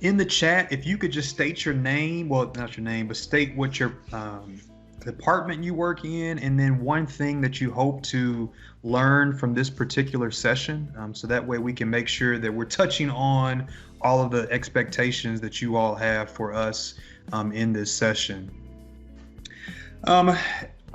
In the chat, if you could just state your name, well, not your name, but state what your department you work in, and then one thing that you hope to learn from this particular session. So that way we can make sure that we're touching on all of the expectations that you all have for us in this session. Um,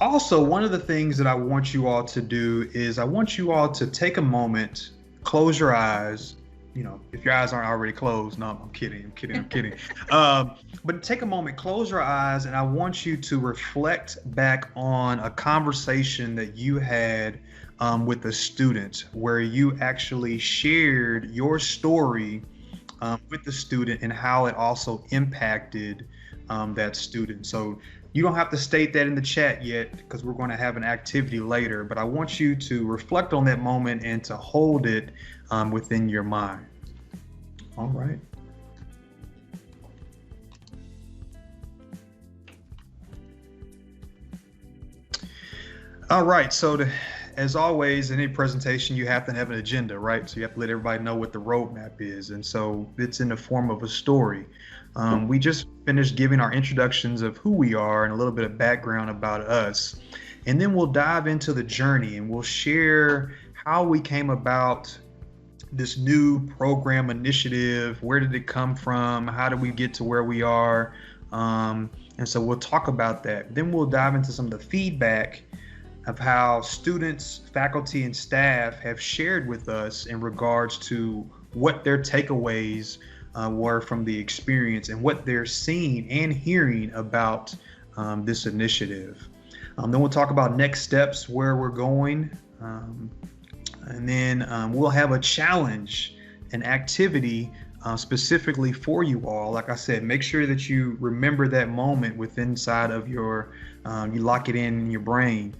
Also, one of the things that I want you all to do is I want you all to take a moment, close your eyes. You know, if your eyes aren't already closed, no, I'm kidding, I'm kidding, I'm kidding. But take a moment, close your eyes, and I want you to reflect back on a conversation that you had with a student where you actually shared your story with the student and how it also impacted that student. So you don't have to state that in the chat yet because we're going to have an activity later, but I want you to reflect on that moment and to hold it within your mind. All right. All right, so as always, in any presentation, you have to have an agenda, right? So you have to let everybody know what the roadmap is. And so it's in the form of a story. We just finished giving our introductions of who we are and a little bit of background about us. And then we'll dive into the journey and we'll share how we came about this new program initiative. Where did it come from? How did we get to where we are? And so we'll talk about that. Then we'll dive into some of the feedback of how students, faculty, and staff have shared with us in regards to what their takeaways were from the experience and what they're seeing and hearing about this initiative. Then we'll talk about next steps, where we're going, and then we'll have a challenge, an activity specifically for you all. Like I said, make sure that you remember that moment within inside of your, you lock it in your brain.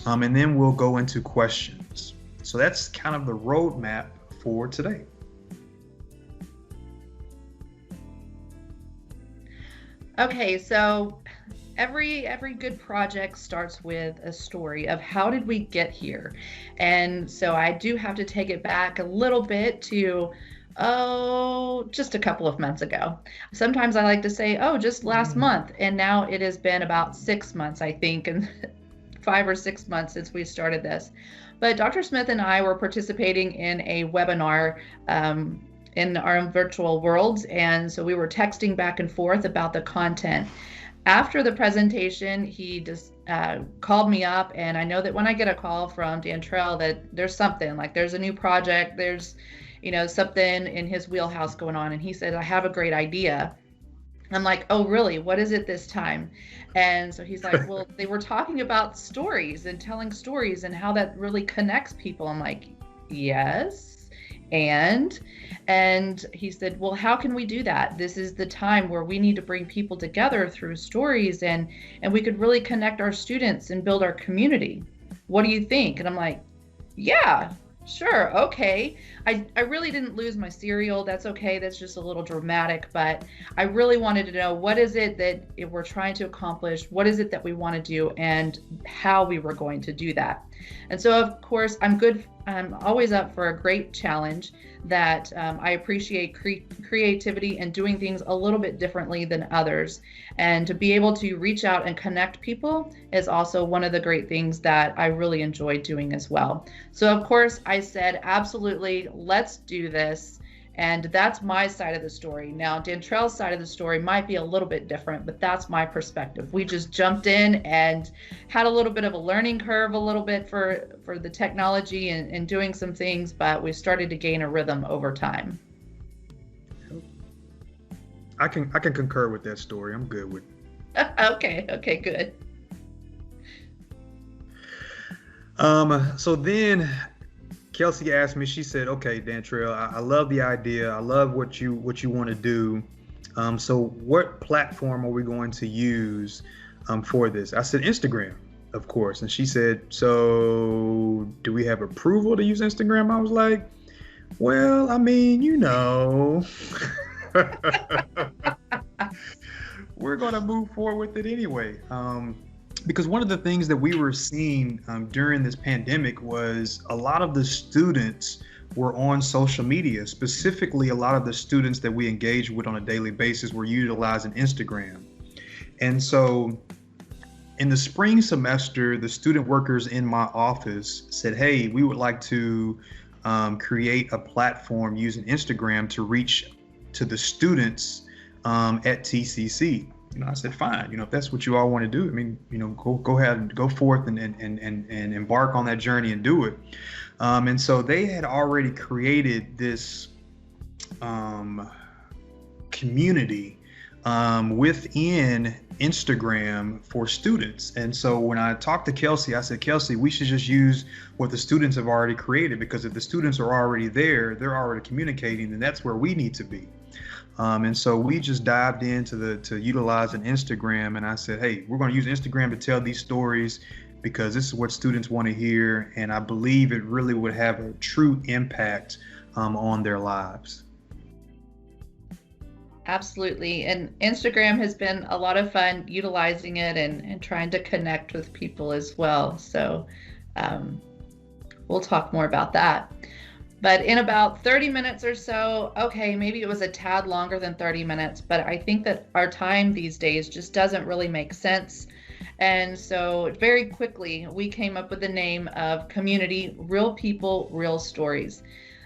And then we'll go into questions. So that's kind of the roadmap for today. Okay, so every good project starts with a story of how did we get here? And so I do have to take it back a little bit to just a couple of months ago. Sometimes I like to say, just last month. And now it has been about 6 months, I think, and 5 or 6 months since we started this. But Dr. Smith and I were participating in a webinar in our virtual worlds. And so we were texting back and forth about the content. After the presentation, he just called me up. And I know that when I get a call from Dan Trail that there's something, like there's a new project, there's, something in his wheelhouse going on. And he said, I have a great idea. I'm like, oh, really? What is it this time? And so he's like, well, they were talking about stories and telling stories and how that really connects people. I'm like, yes. And he said, well, how can we do that? This is the time where we need to bring people together through stories and we could really connect our students and build our community. What do you think? And I'm like, yeah, sure. Okay. I really didn't lose my cereal. That's okay. That's just a little dramatic, but I really wanted to know, what is it that we're trying to accomplish? What is it that we want to do and how we were going to do that? And so, of course, I'm always up for a great challenge that I appreciate creativity and doing things a little bit differently than others. And to be able to reach out and connect people is also one of the great things that I really enjoy doing as well. So, of course, I said, absolutely, let's do this. And that's my side of the story. Now, Dan Trail's side of the story might be a little bit different, but that's my perspective. We just jumped in and had a little bit of a learning curve, a little bit for the technology and doing some things, but we started to gain a rhythm over time. I can concur with that story. I'm good with it. Okay, good. So then Kelsey asked me, she said, okay, Dan Trail, I love the idea. I love what you want to do. So what platform are we going to use for this? I said, Instagram, of course. And she said, so do we have approval to use Instagram? I was like, well, I mean, we're going to move forward with it anyway. Because one of the things that we were seeing during this pandemic was a lot of the students were on social media. Specifically, a lot of the students that we engage with on a daily basis were utilizing Instagram. And so in the spring semester, the student workers in my office said, hey, we would like to create a platform using Instagram to reach to the students at TCC. I said, fine, if that's what you all want to do, I mean, go ahead and go forth and embark on that journey and do it. And so they had already created this community within Instagram for students. And so when I talked to Kelsey, I said, Kelsey, we should just use what the students have already created, because if the students are already there, they're already communicating, and that's where we need to be. And so we just dived into utilizing Instagram, and I said, hey, we're going to use Instagram to tell these stories because this is what students want to hear, and I believe it really would have a true impact on their lives. Absolutely. And Instagram has been a lot of fun utilizing it and trying to connect with people as well. So we'll talk more about that. But in about 30 minutes or so, okay, maybe it was a tad longer than 30 minutes, but I think that our time these days just doesn't really make sense. And so very quickly, we came up with the name of Community Real People, Real Stories.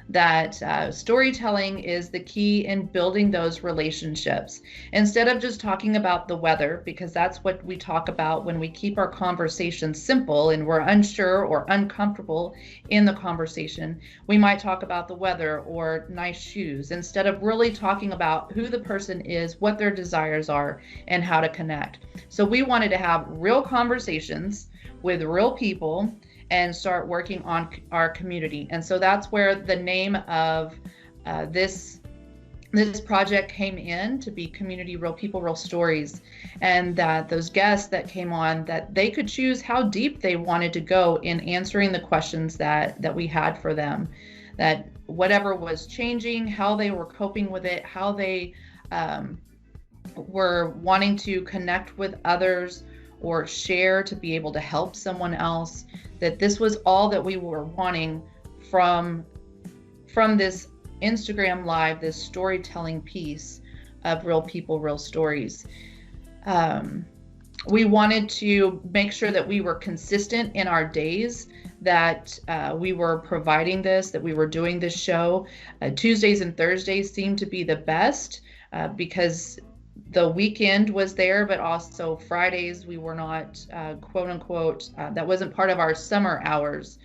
That storytelling is the key in building those relationships. Instead of just talking about the weather, because that's what we talk about when we keep our conversation simple and we're unsure or uncomfortable in the conversation, we might talk about the weather or nice shoes, instead of really talking about who the person is, what their desires are, and how to connect. So we wanted to have real conversations with real people and start working on our community. And so that's where the name of this project came in, to be Community Real People, Real Stories. And that those guests that came on, that they could choose how deep they wanted to go in answering the questions that we had for them. That whatever was changing, how they were coping with it, how they were wanting to connect with others or share to be able to help someone else, that this was all that we were wanting from this Instagram Live, this storytelling piece of Real People, Real Stories. We wanted to make sure that we were consistent in our days, that we were providing this, that we were doing this show. Tuesdays and Thursdays seemed to be the best because the weekend was there, but also Fridays we were not quote unquote, that wasn't part of our summer hours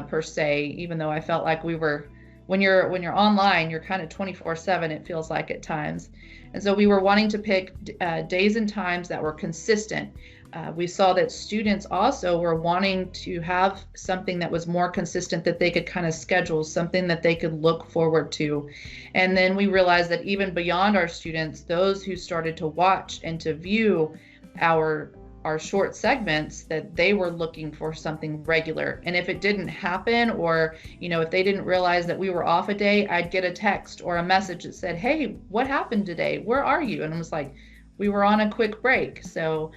per se, even though I felt like we were, when you're online, you're kind of 24/7, it feels like at times. And so we were wanting to pick days and times that were consistent. We saw that students also were wanting to have something that was more consistent, that they could kind of schedule, something that they could look forward to. And then we realized that even beyond our students, those who started to watch and to view our short segments, that they were looking for something regular. And if it didn't happen, or if they didn't realize that we were off a day, I'd get a text or a message that said, hey, what happened today? Where are you? And I was like, we were on a quick break. So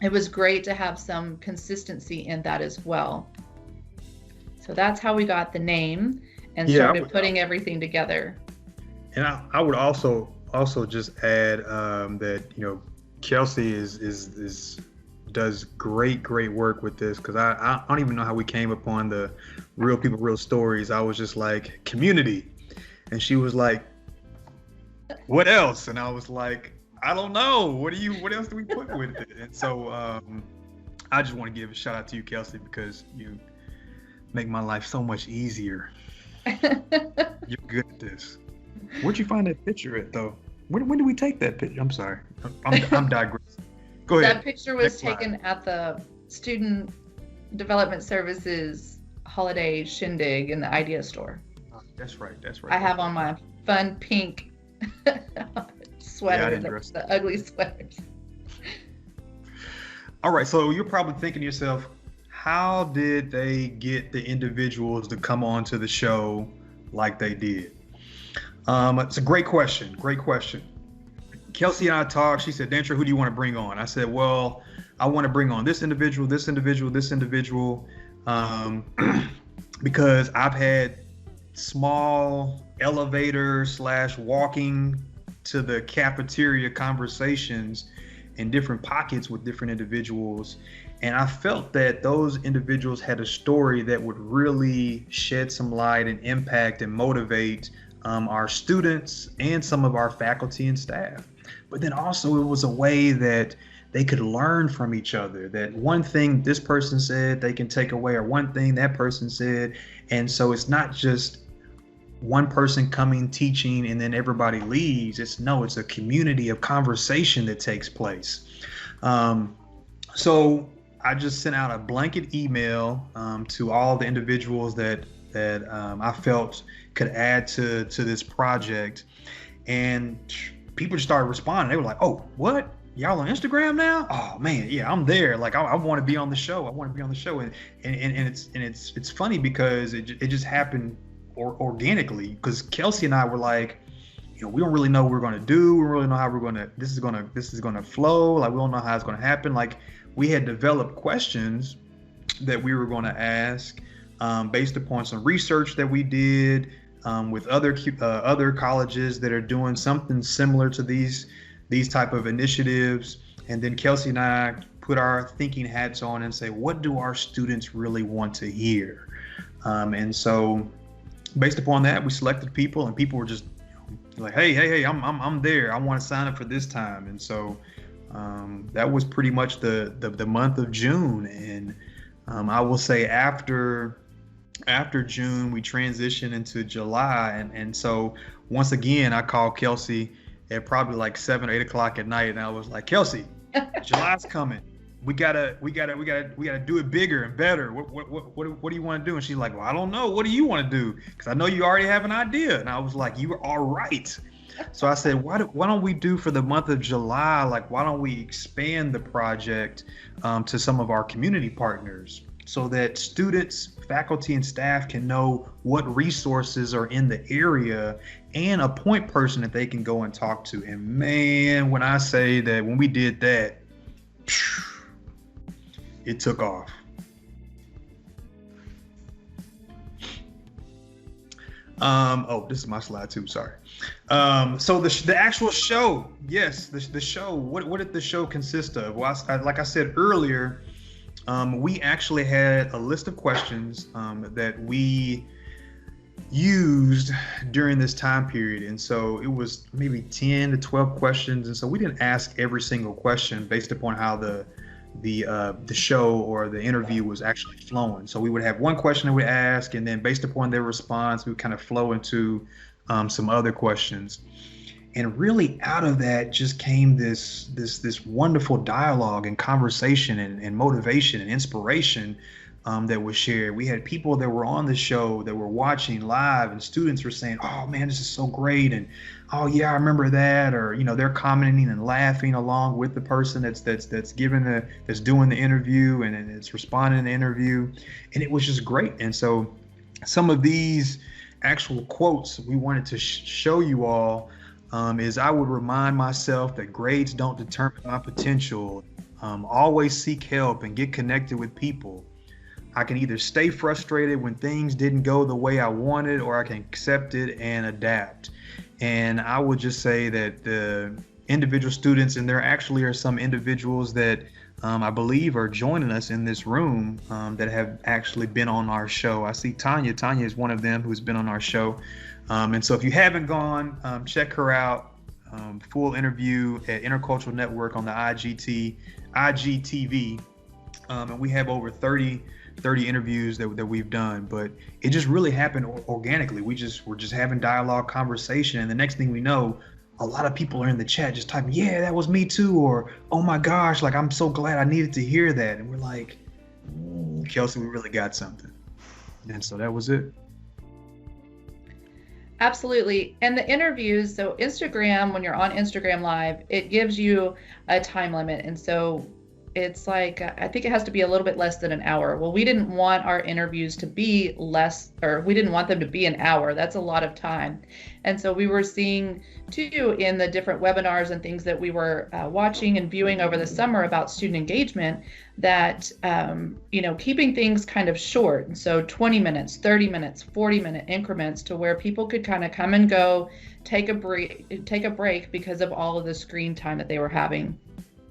it was great to have some consistency in that as well. So that's how we got the name and started putting everything together. And I would also just add that Kelsey does great work with this, because I don't even know how we came upon the Real People, Real Stories. I was just like, community, and she was like, what else? And I was like, I don't know. What else do we put with it? And so I just want to give a shout out to you, Kelsey, because you make my life so much easier. You're good at this. Where'd you find that picture at, though? When did we take that picture? I'm sorry. I'm digressing. Go ahead. That picture was taken at the Student Development Services Holiday Shindig in the Idea Store. That's right. I have on my fun pink sweater, the ugly sweaters. All right, so you're probably thinking to yourself, how did they get the individuals to come on to the show like they did? It's a great question. Kelsey and I talked. She said, Dantra, who do you want to bring on? I said, well, I want to bring on this individual. The because I've had small elevator slash walking to the cafeteria conversations in different pockets with different individuals. And I felt that those individuals had a story that would really shed some light and impact and motivate our students and some of our faculty and staff. But then also, it was a way that they could learn from each other, that one thing this person said they can take away, or one thing that person said. And so it's not just one person coming, teaching, and then everybody leaves. It's a community of conversation that takes place. So I just sent out a blanket email to all the individuals that I felt could add to this project, and people just started responding. They were like, "Oh, what? Y'all on Instagram now? Oh man, yeah, I'm there. Like, I want to be on the show. I want to be on the show." And it's funny because it just happened organically, because Kelsey and I were like, we don't really know what we're going to do. We don't really know how this is going to flow. Like, we don't know how it's going to happen. Like, we had developed questions that we were going to ask based upon some research that we did with other colleges that are doing something similar to these type of initiatives. And then Kelsey and I put our thinking hats on and say, what do our students really want to hear? And so based upon that, we selected people, and people were just like, hey, I'm there. I want to sign up for this time. And so that was pretty much the month of June. And I will say after June, we transitioned into July. And so once again, I called Kelsey at probably like 7 or 8 o'clock at night. And I was like, Kelsey, July's coming. We gotta do it bigger and better. What do you want to do? And she's like, well, I don't know. What do you want to do? Because I know you already have an idea. And I was like, you were all right. So I said, why don't we do for the month of July? Like, why don't we expand the project to some of our community partners, so that students, faculty, and staff can know what resources are in the area and a point person that they can go and talk to. And man, when I say that, when we did that, it took off. This is my slide too, sorry. So the actual show, yes, the show, what did the show consist of? Well, like I said earlier, we actually had a list of questions that we used during this time period. And so it was maybe 10 to 12 questions. And so we didn't ask every single question based upon how the show or the interview was actually flowing. So we would have one question that we ask, and then based upon their response, we would kind of flow into some other questions. And really out of that just came this wonderful dialogue and conversation and motivation and inspiration that was shared. We had people that were on the show that were watching live, and students were saying, oh man, this is so great. And oh yeah, I remember that. Or, they're commenting and laughing along with the person that's doing the interview and it's responding to the interview. And it was just great. And so some of these actual quotes we wanted to show you all is, I would remind myself that grades don't determine my potential. Always seek help and get connected with people. I can either stay frustrated when things didn't go the way I wanted, or I can accept it and adapt. And I would just say that the individual students, and there actually are some individuals that I believe are joining us in this room that have actually been on our show. I see Tanya. Tanya is one of them who's been on our show. And so if you haven't gone, check her out. Full interview at Intercultural Network on the IGTV. And we have over 30 interviews that we've done, but it just really happened organically. We're just having dialogue, conversation, and the next thing we know, a lot of people are in the chat just typing, yeah, that was me too, or oh my gosh, like I'm so glad, I needed to hear that. And we're like, Kelsey, we really got something. And so that was it. Absolutely. And the interviews, so Instagram, when you're on Instagram Live, it gives you a time limit. And so it's like, I think it has to be a little bit less than an hour. Well, we didn't want our interviews to be less, or we didn't want them to be an hour. That's a lot of time. And so we were seeing too in the different webinars and things that we were watching and viewing over the summer about student engagement that, keeping things kind of short. And so 20 minutes, 30 minutes, 40-minute increments to where people could kind of come and go, take a break because of all of the screen time that they were having.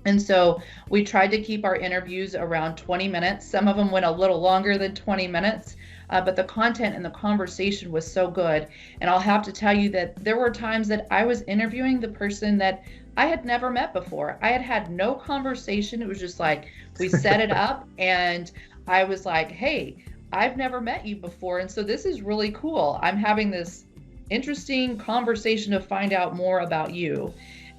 And so we tried to keep our interviews around 20 minutes. Some of them went a little longer than 20 minutes, but the content and the conversation was so good. And I'll have to tell you that there were times that I was interviewing the person that I had never met before. I had had no conversation. It was just like, we set it up and I was like, hey, I've never met you before. And so this is really cool. I'm having this interesting conversation to find out more about you.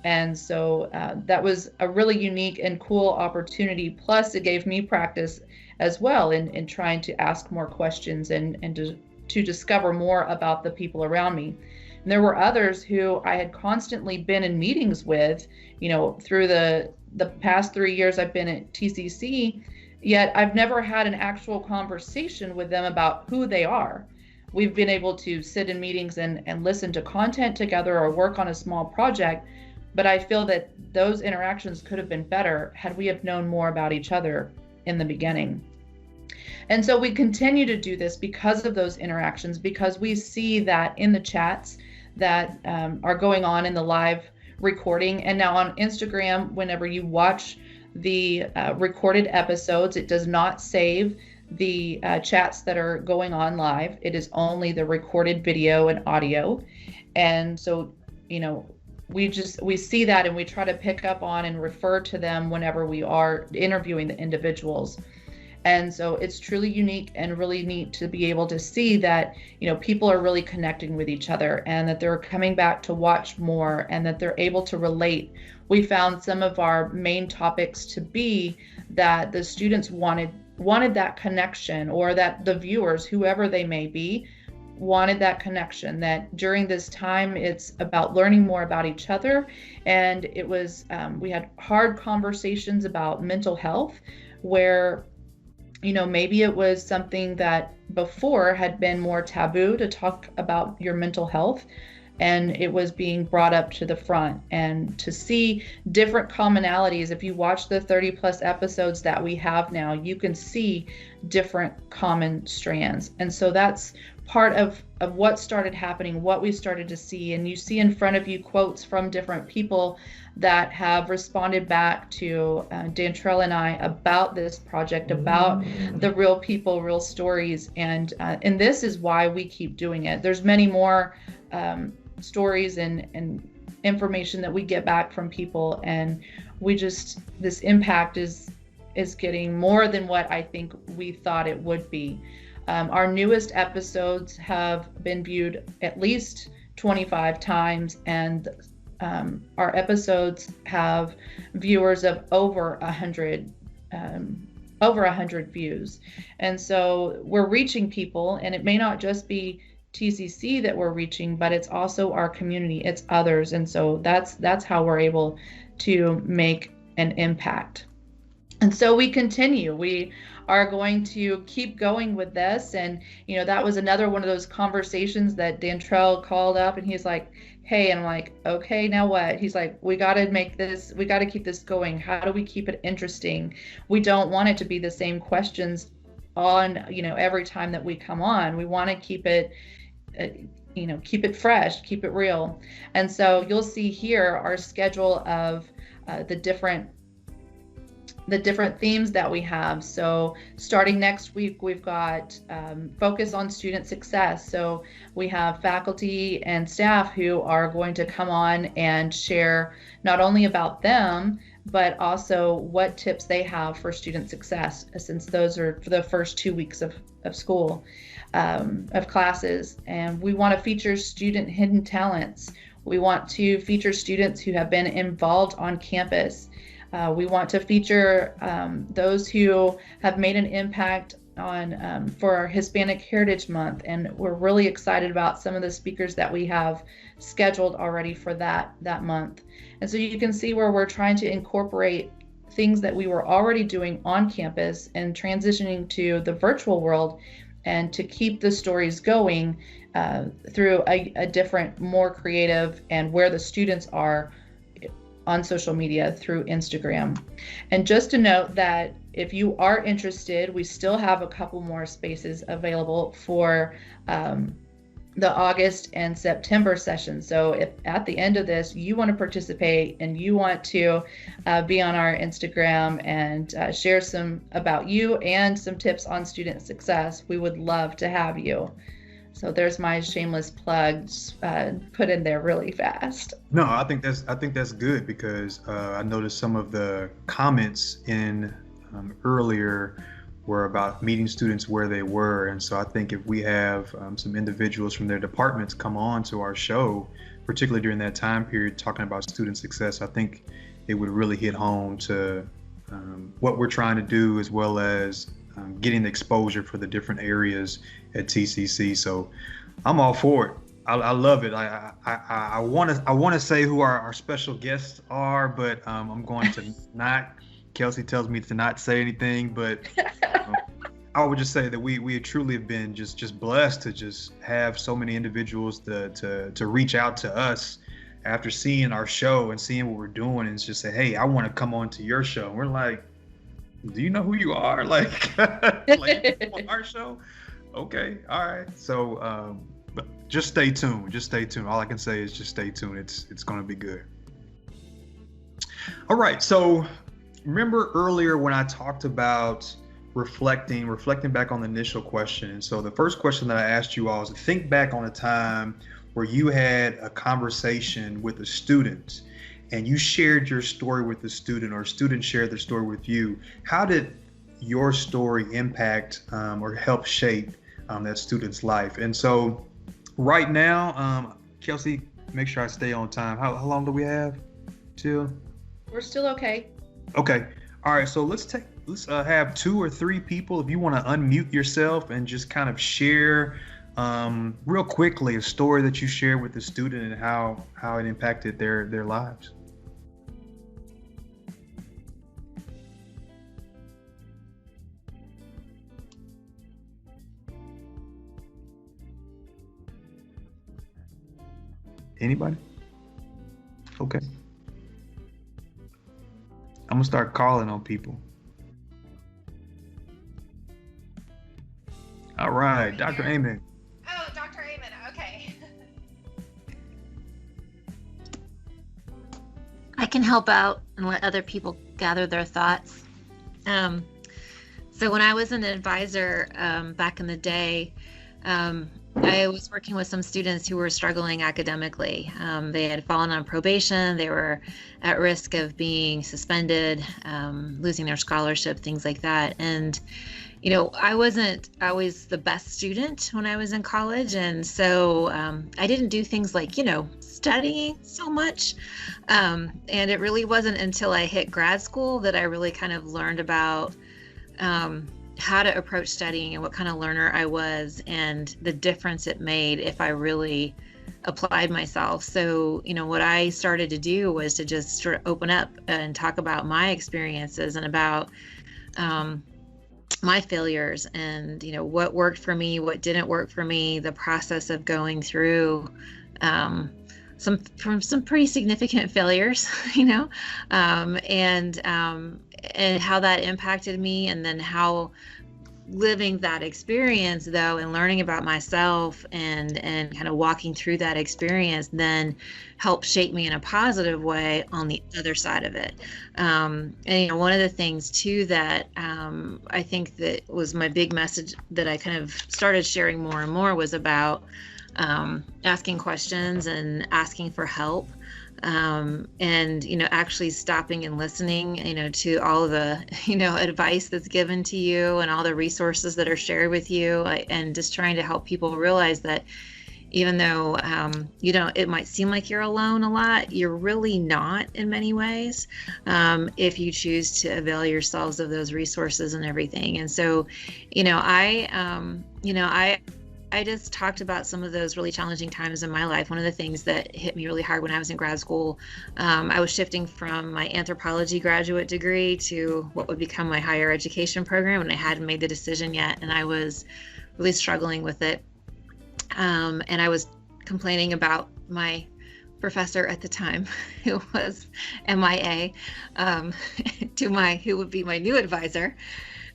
And so that was a really unique and cool opportunity. Plus, it gave me practice as well in trying to ask more questions and to discover more about the people around me. And there were others who I had constantly been in meetings with, through the past 3 years I've been at TCC, yet I've never had an actual conversation with them about who they are. We've been able to sit in meetings and listen to content together or work on a small project. But I feel that those interactions could have been better had we have known more about each other in the beginning. And so we continue to do this because of those interactions, because we see that in the chats that are going on in the live recording. And now on Instagram, whenever you watch the recorded episodes, it does not save the chats that are going on live. It is only the recorded video and audio. And so, we see that and we try to pick up on and refer to them whenever we are interviewing the individuals. And so it's truly unique and really neat to be able to see that, people are really connecting with each other and that they're coming back to watch more and that they're able to relate. We found some of our main topics to be that the students wanted that connection, or that the viewers, whoever they may be, wanted that connection, that during this time it's about learning more about each other. And it was we had hard conversations about mental health where maybe it was something that before had been more taboo to talk about your mental health, and it was being brought up to the front. And to see different commonalities, if you watch the 30 plus episodes that we have now, you can see different common strands. And so that's part of what started happening, what we started to see. And you see in front of you quotes from different people that have responded back to Dantrell and I about this project, about the real people, real stories. And this is why we keep doing it. There's many more stories and information that we get back from people. And this impact is getting more than what I think we thought it would be. Our newest episodes have been viewed at least 25 times, and our episodes have viewers of over 100 views. And so we're reaching people, and it may not just be TCC that we're reaching, but it's also our community, it's others. And so that's how we're able to make an impact. And so we continue. We are going to keep going with this. And, that was another one of those conversations that Dantrell called up and he's like, hey, and I'm like, okay, now what? He's like, we got to keep this going. How do we keep it interesting? We don't want it to be the same questions on, every time that we come on. We want to keep it, keep it fresh, keep it real. And so you'll see here our schedule of the different themes that we have. So starting next week, we've got focus on student success. So we have faculty and staff who are going to come on and share not only about them, but also what tips they have for student success, since those are for the first 2 weeks of school, of classes. And we want to feature student hidden talents. We want to feature students who have been involved on campus. We want to feature those who have made an impact on for our Hispanic Heritage Month, and we're really excited about some of the speakers that we have scheduled already for that month. And so you can see where we're trying to incorporate things that we were already doing on campus and transitioning to the virtual world, and to keep the stories going through a different, more creative, and where the students are on social media through Instagram. And just to note that if you are interested, we still have a couple more spaces available for the August and September session. So if at the end of this you want to participate and you want to be on our Instagram and share some about you and some tips on student success, we would love to have you. So there's my shameless plugs put in there really fast. No, I think that's good, because I noticed some of the comments in earlier were about meeting students where they were. And so I think if we have some individuals from their departments come on to our show, particularly during that time period, talking about student success, I think it would really hit home to what we're trying to do, as well as getting the exposure for the different areas at TCC. So I'm all for it. I love it. I want to say who our special guests are, but I'm going to not. Kelsey tells me to not say anything, but I would just say that we truly have been just blessed to just have so many individuals to reach out to us after seeing our show and seeing what we're doing, and just say, hey, I want to come on to your show. And we're like, do you know who you are? Like, like on our show? Okay, all right. So but just stay tuned. Just stay tuned. All I can say is just stay tuned. It's going to be good. All right. So remember earlier when I talked about reflecting back on the initial question. And so the first question that I asked you all is to think back on a time where you had a conversation with a student and you shared your story with the student, or a student shared their story with you. How did your story impact or help shape that student's life? And so right now, Kelsey, make sure I stay on time. How long do we have till? We're still okay. Okay. All right. So let's have 2 or 3 people, if you want to unmute yourself and just kind of share real quickly a story that you shared with the student and how it impacted their lives. Anybody? Okay. I'm gonna start calling on people. All right, Dr. Amen. Oh, Dr. Amen. Okay. I can help out and let other people gather their thoughts. So when I was an advisor back in the day, I was working with some students who were struggling academically. They had fallen on probation. They were at risk of being suspended, losing their scholarship, things like that. And, you know, I wasn't always the best student when I was in college. And so I didn't do things like, you know, studying so much. And it really wasn't until I hit grad school that I really kind of learned about how to approach studying and what kind of learner I was, and the difference it made if I really applied myself. So, you know, what I started to do was to just sort of open up and talk about my experiences and about my failures, and, you know, what worked for me, what didn't work for me, the process of going through some pretty significant failures, you know, and how that impacted me, and then how living that experience though and learning about myself and kind of walking through that experience then helped shape me in a positive way on the other side of it. And you know, one of the things too that I think that was my big message that I kind of started sharing more and more was about asking questions and asking for help. And, you know, actually stopping and listening, you know, to all the, you know, advice that's given to you and all the resources that are shared with you, and just trying to help people realize that even though, you know, it might seem like you're alone a lot, you're really not in many ways, if you choose to avail yourselves of those resources and everything. And so, you know, I I just talked about some of those really challenging times in my life. One of the things that hit me really hard when I was in grad school, I was shifting from my anthropology graduate degree to what would become my higher education program, and I hadn't made the decision yet, and I was really struggling with it. And I was complaining about my professor at the time, who was MIA, who would be my new advisor.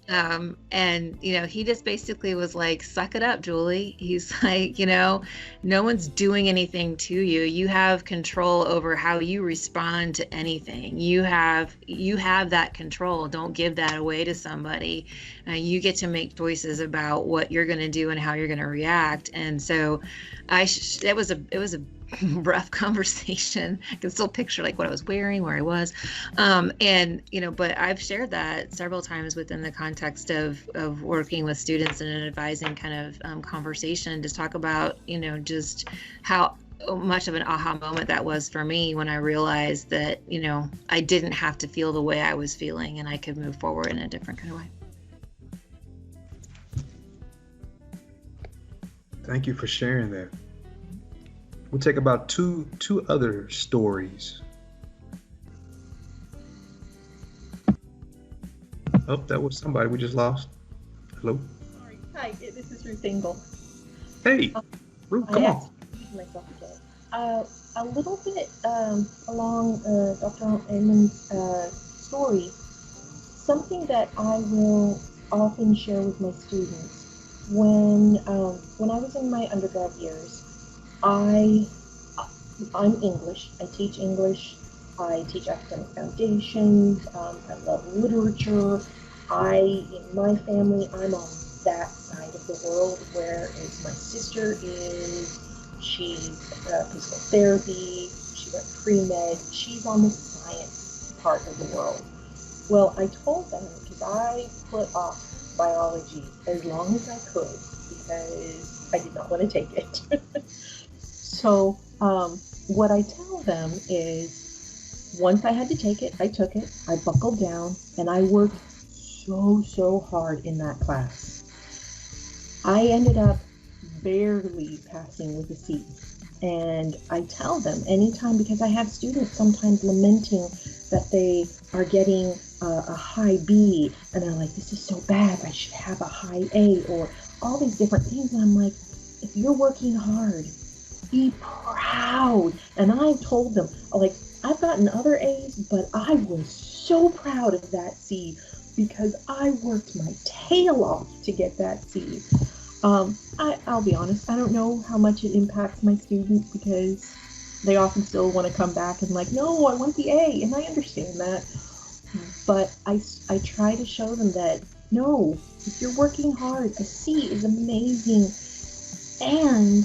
And he just basically was like, suck it up, Julie. He's like, no one's doing anything to you. You have control over how you respond to anything. You have that control. Don't give that away to somebody. You get to make choices about what you're going to do and how you're going to react. And so it was a rough conversation. I can still picture like what I was wearing, where I was. But I've shared that several times within the context of working with students in an advising kind of conversation, to talk about, just how much of an aha moment that was for me when I realized that, I didn't have to feel the way I was feeling, and I could move forward in a different kind of way. Thank you for sharing that. We'll take about two other stories. Oh, that was somebody we just lost. Hello? Sorry. Hi, this is Ruth Engel. Hey, Ruth, come on. Myself again. A little bit along Dr. Amen's story, something that I will often share with my students. When I was in my undergrad years, I'm English. I teach English. I teach academic foundations. I love literature. In my family, I'm on that side of the world, whereas my sister is. She's physical therapy. She went pre-med. She's on the science part of the world. Well, I told them, because I put off biology as long as I could, because I did not want to take it. So what I tell them is, once I had to take it, I took it, I buckled down, and I worked so hard in that class. I ended up barely passing with a C. And I tell them anytime, because I have students sometimes lamenting that they are getting a high B, and they're like, this is so bad, I should have a high A, or all these different things. And I'm like, if you're working hard, be proud. And I told them, like, I've gotten other A's, but I was so proud of that C because I worked my tail off to get that C. I'll be honest, I don't know how much it impacts my students, because they often still want to come back and like, no, I want the A, and I understand that. But I try to show them that, no, if you're working hard, a C is amazing. And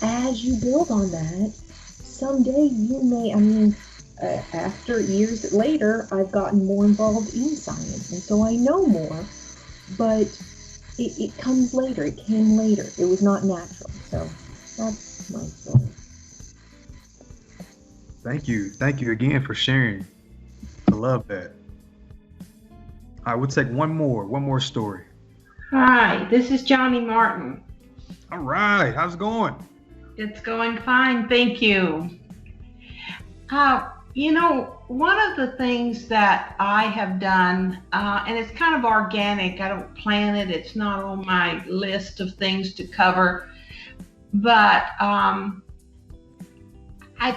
as you build on that, someday you may, after years later, I've gotten more involved in science, and so I know more, but it comes later. It came later. It was not natural. So that's my story. Thank you. Thank you again for sharing. I love that. I would take one more story. Hi, this is Johnny Martin. All right. How's it going? It's going fine, thank you. One of the things that I have done, and it's kind of organic, I don't plan it, it's not on my list of things to cover, but I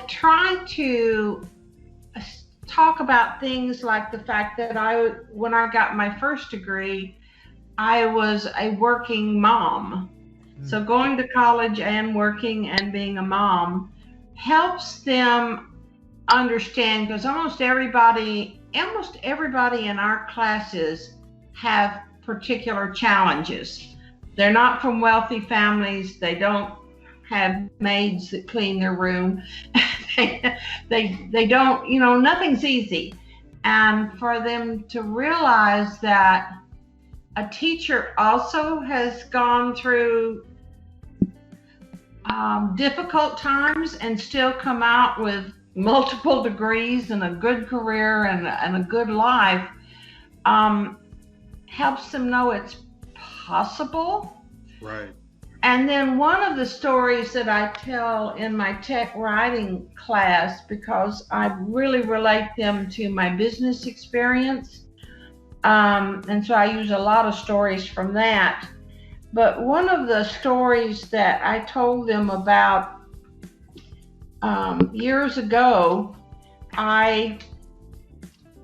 try to talk about things like the fact that when I got my first degree, I was a working mom. So going to college and working and being a mom helps them understand, because almost everybody in our classes have particular challenges. They're not from wealthy families. They don't have maids that clean their room. they don't, nothing's easy. And for them to realize that a teacher also has gone through difficult times and still come out with multiple degrees and a good career and a good life, helps them know it's possible. Right. And then one of the stories that I tell in my tech writing class, because I really relate them to my business experience, and so I use a lot of stories from that. But one of the stories that I told them about years ago, I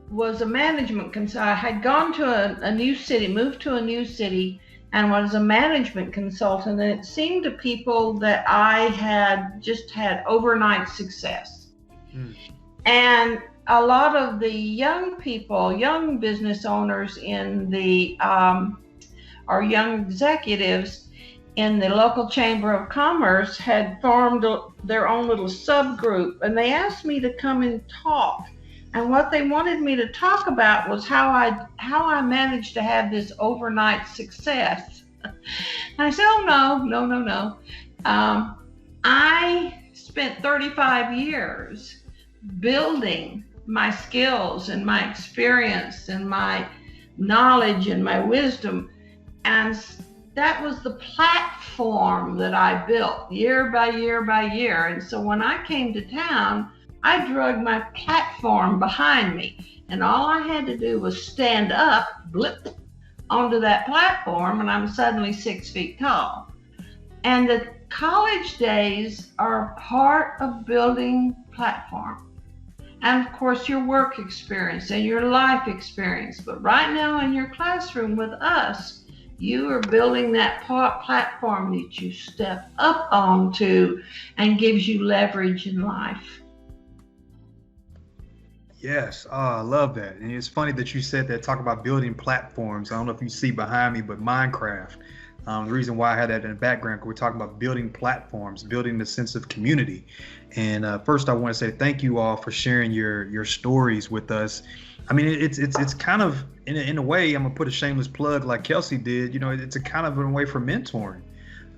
was a management consultant. I had gone to a new city, moved to a new city, and was a management consultant. And it seemed to people that I had just had overnight success. And a lot of the young people, young business owners in the, or young executives in the local chamber of commerce had formed their own little subgroup, and they asked me to come and talk. And what they wanted me to talk about was how I managed to have this overnight success. And I said, oh, no. I spent 35 years building my skills and my experience and my knowledge and my wisdom. And that was the platform that I built year by year by year. And so when I came to town, I drug my platform behind me, and all I had to do was stand up, blip, onto that platform, and I'm suddenly 6 feet tall. And the college days are part of building platform. And of course, your work experience and your life experience. But right now in your classroom with us, you are building that platform that you step up onto and gives you leverage in life. Yes, I love that. And it's funny that you said that, talk about building platforms. I don't know if you see behind me, but Minecraft. The reason why I had that in the background, because we're talking about building platforms, building the sense of community. And first, I want to say thank you all for sharing your stories with us. I mean, it's kind of, in a way, I'm gonna put a shameless plug like Kelsey did. You know, it's a kind of a way for mentoring.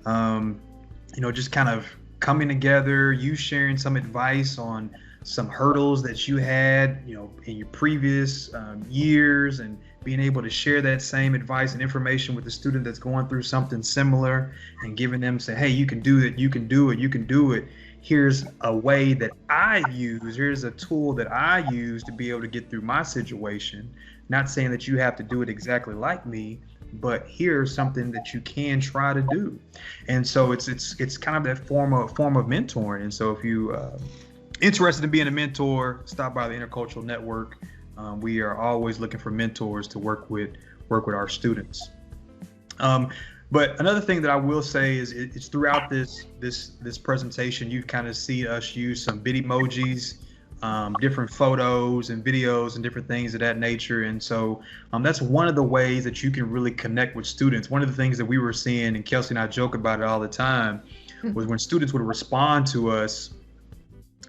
You know, just kind of coming together, you sharing some advice on some hurdles that you had, you know, in your previous years, and being able to share that same advice and information with the student that's going through something similar, and giving them, say, hey, you can do it, you can do it, you can do it. Here's a way that I use, here's a tool that I use to be able to get through my situation. Not saying that you have to do it exactly like me, but here's something that you can try to do. And so it's kind of that form of mentoring. And so if you interested in being a mentor, stop by the Intercultural Network. We are always looking for mentors to work with our students. But another thing that I will say is it's throughout this presentation, you kind of see us use some Bitmojis, different photos and videos and different things of that nature. And so that's one of the ways that you can really connect with students. One of the things that we were seeing, and Kelsey and I joke about it all the time, was when students would respond to us.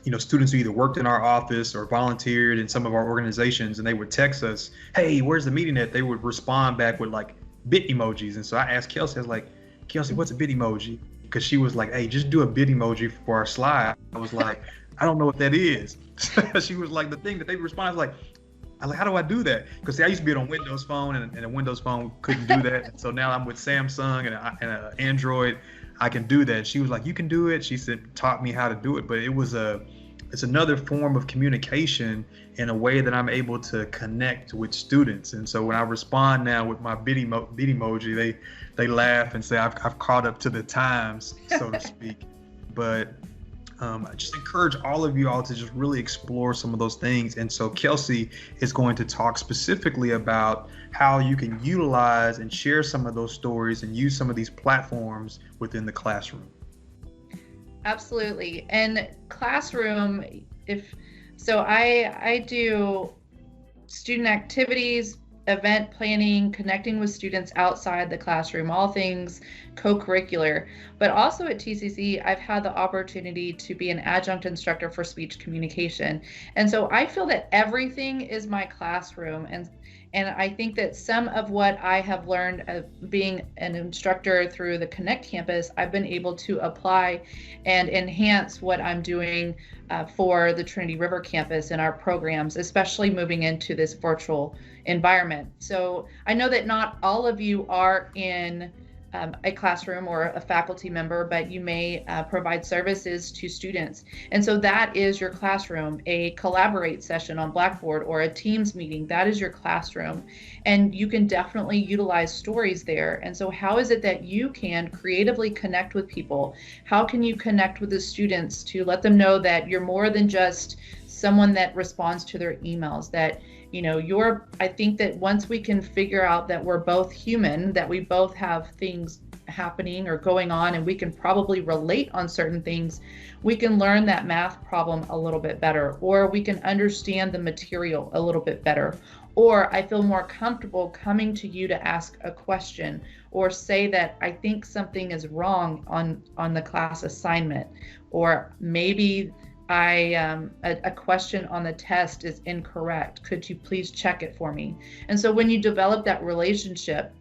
You know, students who either worked in our office or volunteered in some of our organizations, and they would text us, hey, where's the meeting at? They would respond back with like Bitmojis. And so I asked Kelsey, I was like, Kelsey, what's a Bitmoji? Because she was like, hey, just do a Bitmoji for our slide. I was like, I don't know what that is. She was like, the thing that they respond, I was like, how do I do that? Because I used to be on Windows Phone, and a Windows Phone couldn't do that. And so now I'm with Samsung and an Android. I can do that. She was like, you can do it. She said, taught me how to do it. But it's another form of communication in a way that I'm able to connect with students. And so when I respond now with my Bitmoji, they laugh and say I've caught up to the times, so to speak. But I just encourage all of you all to just really explore some of those things. And so Kelsey is going to talk specifically about how you can utilize and share some of those stories and use some of these platforms within the classroom. Absolutely. And classroom, I do student activities, event planning, connecting with students outside the classroom, all things co-curricular. But also at TCC, I've had the opportunity to be an adjunct instructor for speech communication. And so I feel that everything is my classroom. And I think that some of what I have learned being an instructor through the Connect campus, I've been able to apply and enhance what I'm doing for the Trinity River campus and our programs, especially moving into this virtual environment. So I know that not all of you are in a classroom or a faculty member, but you may provide services to students. And so that is your classroom. A collaborate session on Blackboard or a Teams meeting, that is your classroom. And you can definitely utilize stories there. And so how is it that you can creatively connect with people? How can you connect with the students to let them know that you're more than just someone that responds to their emails, that I think that once we can figure out that we're both human, that we both have things happening or going on, and we can probably relate on certain things, we can learn that math problem a little bit better, or we can understand the material a little bit better, or I feel more comfortable coming to you to ask a question or say that I think something is wrong on the class assignment, or maybe a question on the test is incorrect. Could you please check it for me? And so when you develop that relationship,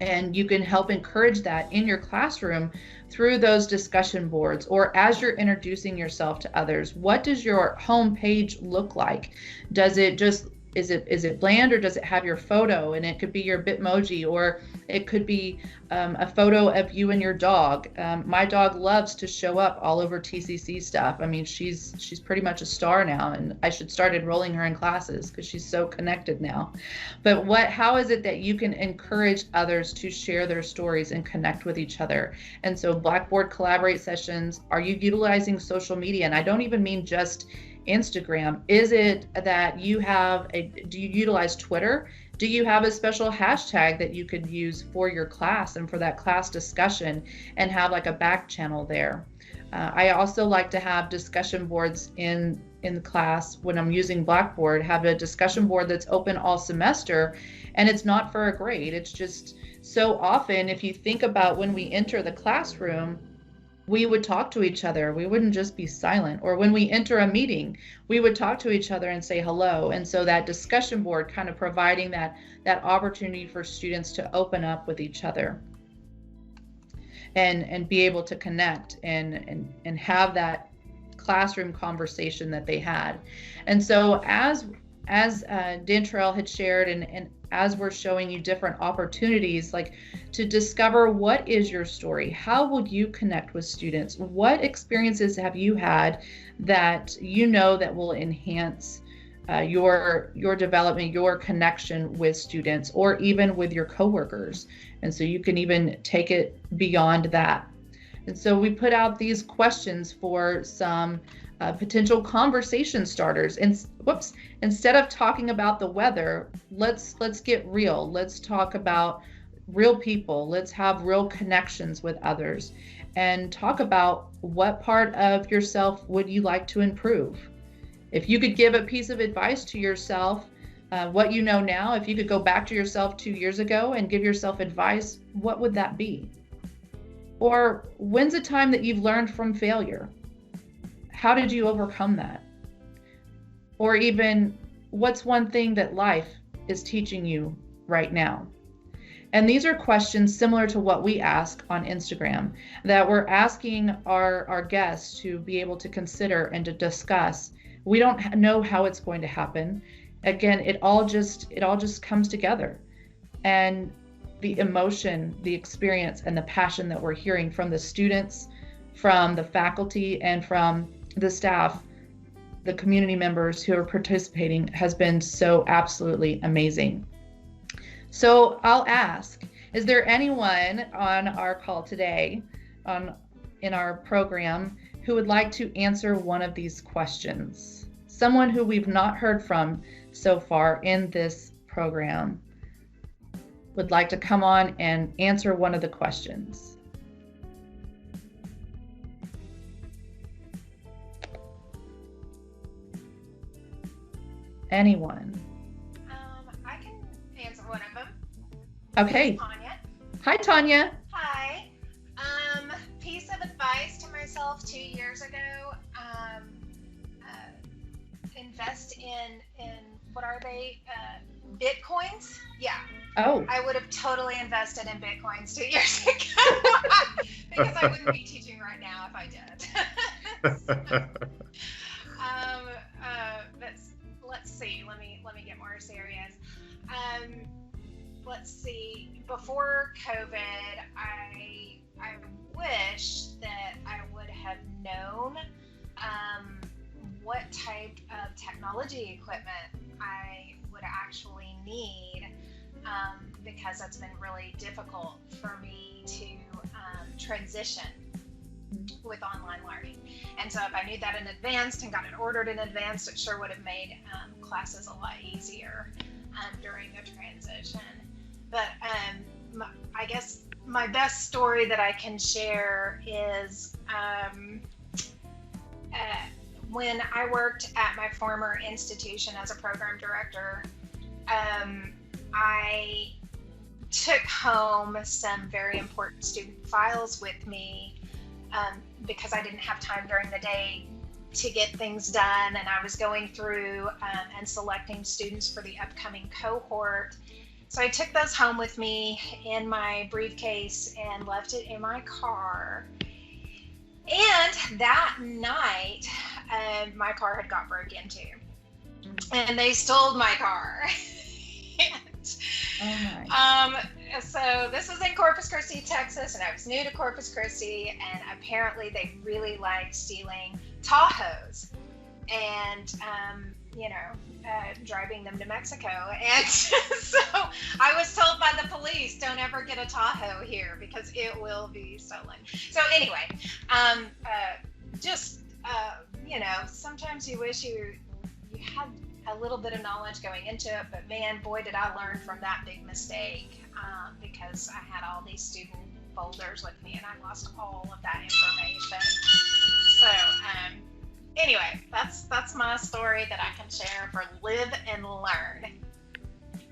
and you can help encourage that in your classroom through those discussion boards, or as you're introducing yourself to others, what does your home page look like? Does it just is it bland, or does it have your photo? And it could be your Bitmoji, or it could be a photo of you and your dog. My dog loves to show up all over TCC stuff. I mean, she's pretty much a star now, and I should start enrolling her in classes because she's so connected now. But how is it that you can encourage others to share their stories and connect with each other? And so Blackboard Collaborate sessions, are you utilizing social media? And I don't even mean just Instagram. Is it that do you utilize Twitter? Do you have a special hashtag that you could use for your class and for that class discussion, and have like a back channel there? I also like to have discussion boards in class when I'm using Blackboard, have a discussion board that's open all semester, and it's not for a grade. It's just so often, if you think about when we enter the classroom, we would talk to each other. We wouldn't just be silent. Or when we enter a meeting, we would talk to each other and say hello. And so that discussion board kind of providing that opportunity for students to open up with each other and be able to connect and have that classroom conversation that they had. And so as Dantrell had shared, and as we're showing you different opportunities, like to discover what is your story, how will you connect with students, what experiences have you had that that will enhance your development, your connection with students, or even with your coworkers. And so you can even take it beyond that. And so we put out these questions for some potential conversation starters. And instead of talking about the weather, let's get real. Let's talk about real people. Let's have real connections with others, and talk about what part of yourself would you like to improve. If you could give a piece of advice to yourself, what you know now, if you could go back to yourself 2 years ago and give yourself advice, what would that be? Or when's a time that you've learned from failure? How did you overcome that? Or even, what's one thing that life is teaching you right now? And these are questions similar to what we ask on Instagram, that we're asking our guests to be able to consider and to discuss. We don't know how it's going to happen. Again, it all just comes together. And the emotion, the experience, and the passion that we're hearing from the students, from the faculty, and from the staff, the community members who are participating, has been so absolutely amazing. So I'll ask, is there anyone on our call today, in our program, who would like to answer one of these questions? Someone who we've not heard from so far in this program would like to come on and answer one of the questions. Anyone? I can answer one of them. Okay. Tanya. Hi, Tanya. Hi. Piece of advice to myself 2 years ago. Invest in what are they? Bitcoins? Yeah. Oh. I would have totally invested in Bitcoins 2 years ago because I wouldn't be teaching right now if I did. Let's see. Let me get more serious. let's see, before COVID, I wish that I would have known what type of technology equipment I would actually need, because it's been really difficult for me to transition with online learning. And so if I knew that in advance and got it ordered in advance, it sure would have made classes a lot easier during the transition. But I guess my best story that I can share is when I worked at my former institution as a program director, I took home some very important student files with me because I didn't have time during the day to get things done, and I was going through and selecting students for the upcoming cohort. So I took those home with me in my briefcase and left it in my car. And that night, my car had got broke into, and they stole my car. So this was in Corpus Christi, Texas, and I was new to Corpus Christi, and apparently they really liked stealing Tahoes and, driving them to Mexico. And so I was told by the police, don't ever get a Tahoe here because it will be stolen. So anyway, sometimes you wish you had a little bit of knowledge going into it, but man, boy, did I learn from that big mistake, because I had all these student folders with me and I lost all of that information. So anyway, that's my story that I can share for Live and Learn.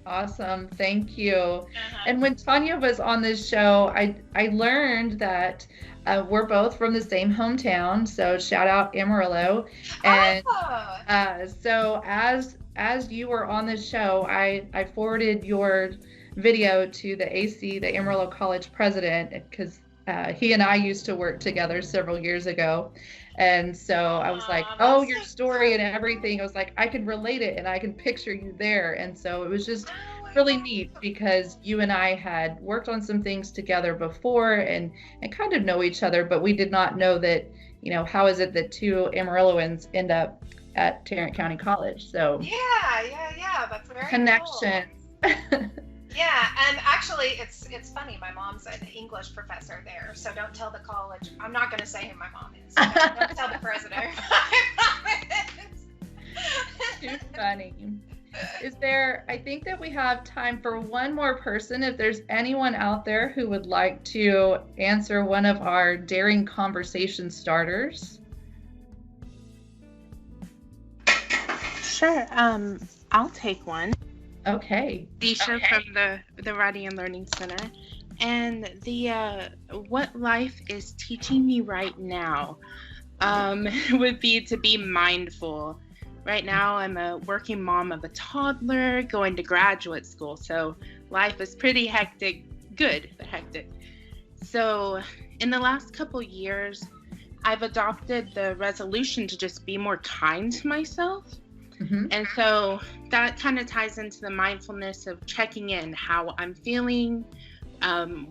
Awesome. Thank you. And when Tanya was on this show, I learned that we're both from the same hometown. So shout out Amarillo. And so as you were on this show, I forwarded your video to the AC, the Amarillo College president, because he and I used to work together several years ago. And so I was like, oh, your story and everything. I was like, I can relate it and I can picture you there. And so it was just really neat because you and I had worked on some things together before and kind of know each other, but we did not know that, how is it that two Amarilloans end up at Tarrant County College? So yeah, that's very connections. Cool. Yeah, and actually, it's funny. My mom's an English professor there, so don't tell the college. I'm not going to say who my mom is. Don't tell the president. Too funny. I think that we have time for one more person. If there's anyone out there who would like to answer one of our daring conversation starters. Sure. I'll take one. Okay. Disha from the Writing and Learning Center. And the what life is teaching me right now would be to be mindful. Right now, I'm a working mom of a toddler going to graduate school. So life is pretty hectic, good, but hectic. So in the last couple years, I've adopted the resolution to just be more kind to myself. Mm-hmm. And so that kind of ties into the mindfulness of checking in how I'm feeling,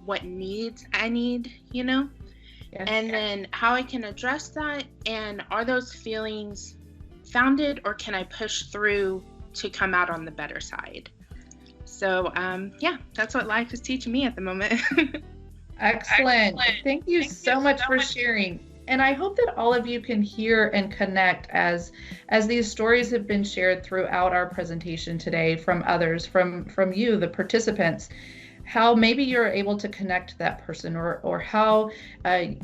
what needs I need, Yes, and then how I can address that. And are those feelings founded or can I push through to come out on the better side? So, that's what life is teaching me at the moment. Excellent. Thank you so much for sharing. And I hope that all of you can hear and connect as these stories have been shared throughout our presentation today from others, from you, the participants, how maybe you're able to connect to that person or how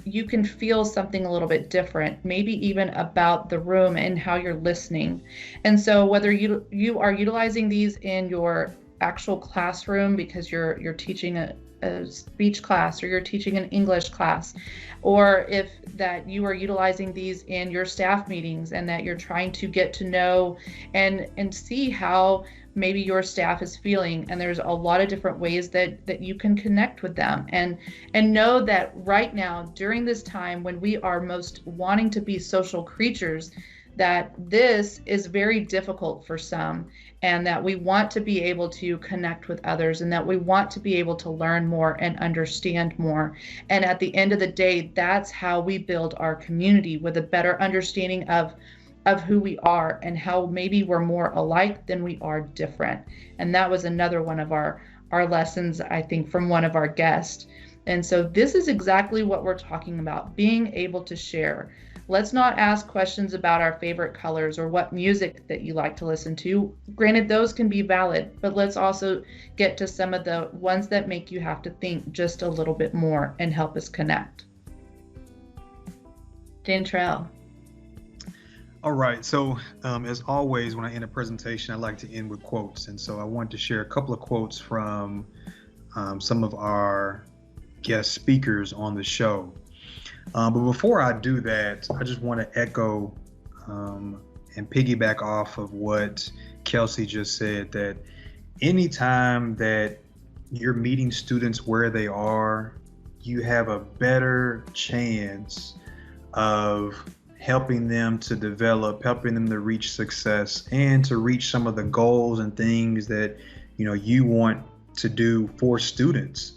you can feel something a little bit different, maybe even about the room and how you're listening. And so whether you are utilizing these in your actual classroom because you're teaching a speech class or you're teaching an English class, or if that you are utilizing these in your staff meetings and that you're trying to get to know and see how maybe your staff is feeling. And there's a lot of different ways that you can connect with them and know that right now during this time when we are most wanting to be social creatures, that this is very difficult for some, and that we want to be able to connect with others, and that we want to be able to learn more and understand more. And at the end of the day, that's how we build our community, with a better understanding of who we are and how maybe we're more alike than we are different. And that was another one of our lessons, I think, from one of our guests. And so this is exactly what we're talking about, being able to share. Let's not ask questions about our favorite colors or what music that you like to listen to. Granted, those can be valid, but let's also get to some of the ones that make you have to think just a little bit more and help us connect. Jantrell. All right. So as always, when I end a presentation, I like to end with quotes. And so I wanted to share a couple of quotes from some of our guest speakers on the show. But before I do that, I just want to echo and piggyback off of what Kelsey just said, that anytime that you're meeting students where they are, you have a better chance of helping them to develop, helping them to reach success, and to reach some of the goals and things that you want to do for students.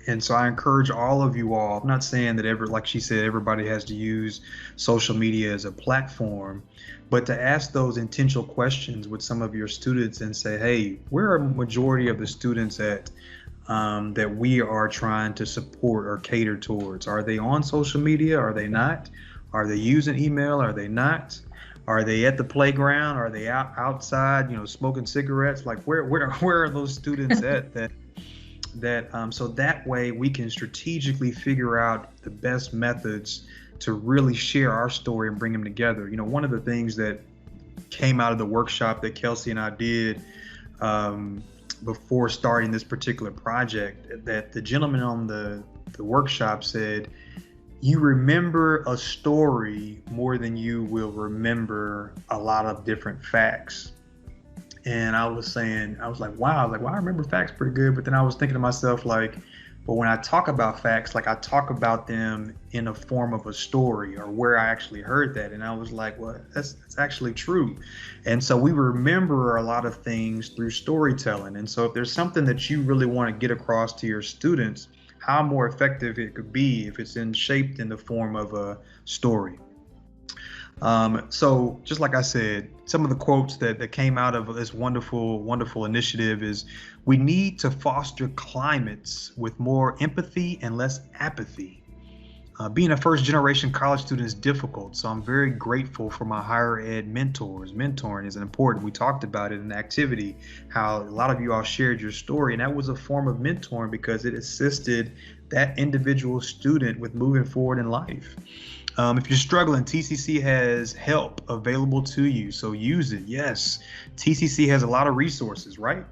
And so I encourage all of you all, I'm not saying that like she said, everybody has to use social media as a platform, but to ask those intentional questions with some of your students and say, hey, where are a majority of the students at that we are trying to support or cater towards? Are they on social media? Are they not? Are they using email? Are they not? Are they at the playground? Are they outside, smoking cigarettes? Like where are those students at so that way we can strategically figure out the best methods to really share our story and bring them together. One of the things that came out of the workshop that Kelsey and I did before starting this particular project, that the gentleman on the workshop said, you remember a story more than you will remember a lot of different facts. And I was like, wow, I remember facts pretty good. But then I was thinking to myself, but when I talk about facts, I talk about them in a form of a story or where I actually heard that. And I was like, well, that's actually true. And so we remember a lot of things through storytelling. And so if there's something that you really want to get across to your students, how more effective it could be if it's shaped in the form of a story. So just like I said, some of the quotes that came out of this wonderful, wonderful initiative is, we need to foster climates with more empathy and less apathy. Being a first generation college student is difficult, so I'm very grateful for my higher ed mentors. Mentoring is important. We talked about it in the activity, how a lot of you all shared your story, and that was a form of mentoring because it assisted that individual student with moving forward in life. If you're struggling, TCC has help available to you, so use it. Yes, TCC has a lot of resources, right?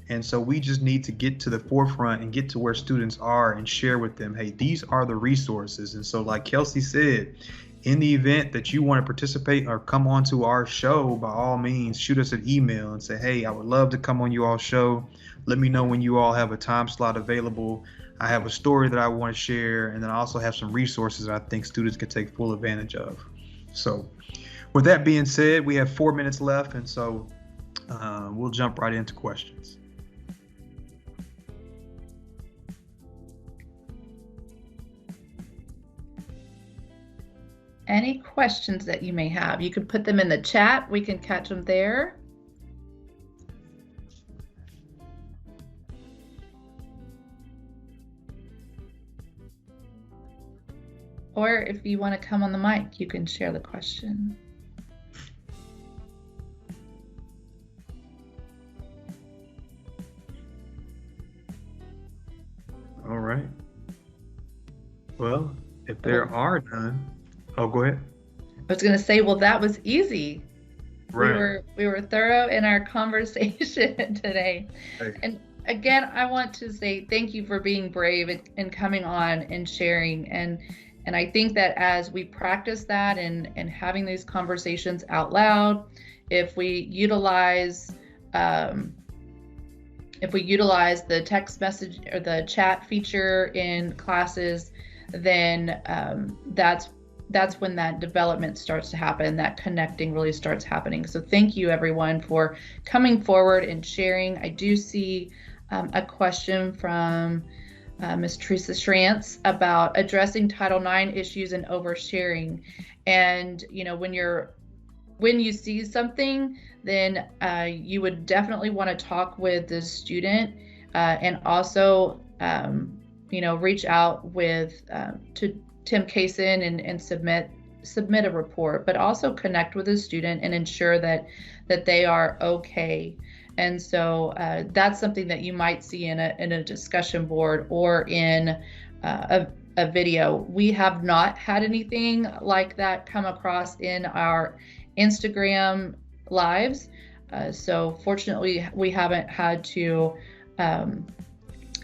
And so we just need to get to the forefront and get to where students are and share with them, hey, these are the resources. And so like Kelsey said, in the event that you want to participate or come onto our show, by all means, shoot us an email and say, hey, I would love to come on you all show. Let me know when you all have a time slot available. I have a story that I want to share, and then I also have some resources that I think students can take full advantage of. So with that being said, we have 4 minutes left, and so we'll jump right into questions. Any questions that you may have, you can put them in the chat. We can catch them there. Or if you want to come on the mic, you can share the question. All right. Well, if there are none, oh, go ahead. I was going to say, well, that was easy. Right. We were thorough in our conversation today. Hey. And again, I want to say thank you for being brave and coming on and sharing. And I think that as we practice that and having these conversations out loud, if we utilize the text message or the chat feature in classes, then that's that's when that development starts to happen, that connecting really starts happening. So thank you everyone for coming forward and sharing. I do see a question from Ms. Teresa Schrantz about addressing Title IX issues and oversharing. And when you see something, then you would definitely want to talk with the student and also reach out to Tim Kaysen and submit a report, but also connect with the student and ensure that they are okay. And so that's something that you might see in a discussion board or in a video. We have not had anything like that come across in our Instagram lives. So fortunately, we haven't had to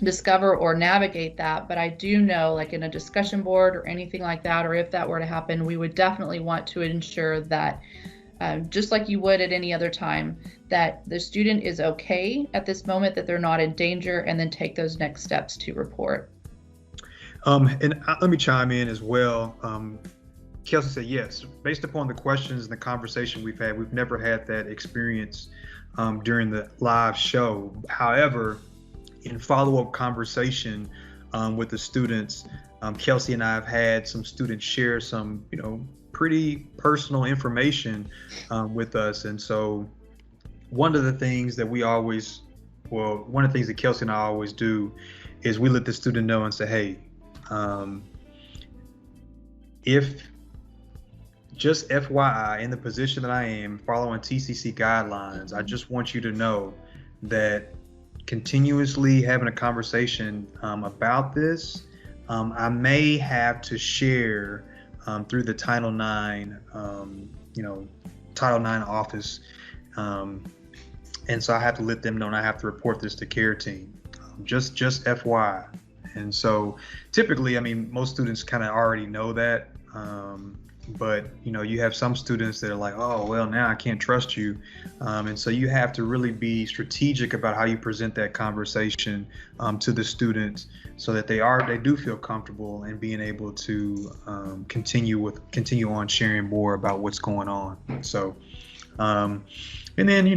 discover or navigate that, but I do know, like in a discussion board or anything like that, or if that were to happen, we would definitely want to ensure that just like you would at any other time, that the student is okay at this moment, that they're not in danger, and then take those next steps to report. And let me chime in as well. Kelsey said yes. Based upon the questions and the conversation we've had, we've never had that experience during the live show. However, in follow-up conversation with the students, Kelsey and I have had some students share some, pretty personal information with us. And so one of the things that Kelsey and I always do is we let the student know and say, hey, if just FYI, in the position that I am following TCC guidelines, I just want you to know that continuously having a conversation about this, I may have to share through the Title IX, Title IX office. And so I have to let them know, and I have to report this to care team, just FYI. And so typically, most students kind of already know that. But you have some students that are like, oh, well, now I can't trust you. And so you have to really be strategic about how you present that conversation to the students so that they do feel comfortable and being able to continue on sharing more about what's going on. So, and then,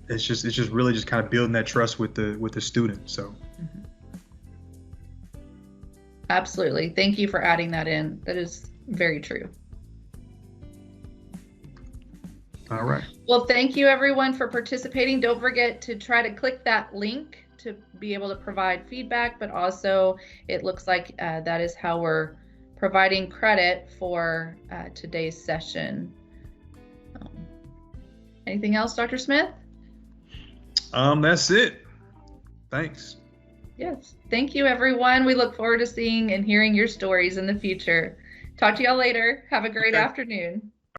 it's just really just kind of building that trust with the student. So. Absolutely. Thank you for adding that in. That is very true. All right. Well, thank you everyone for participating. Don't forget to try to click that link to be able to provide feedback, but also it looks like that is how we're providing credit for today's session. Anything else, Dr. Smith? That's it. Thanks. Yes. Thank you, everyone. We look forward to seeing and hearing your stories in the future. Talk to y'all later. Have a great afternoon.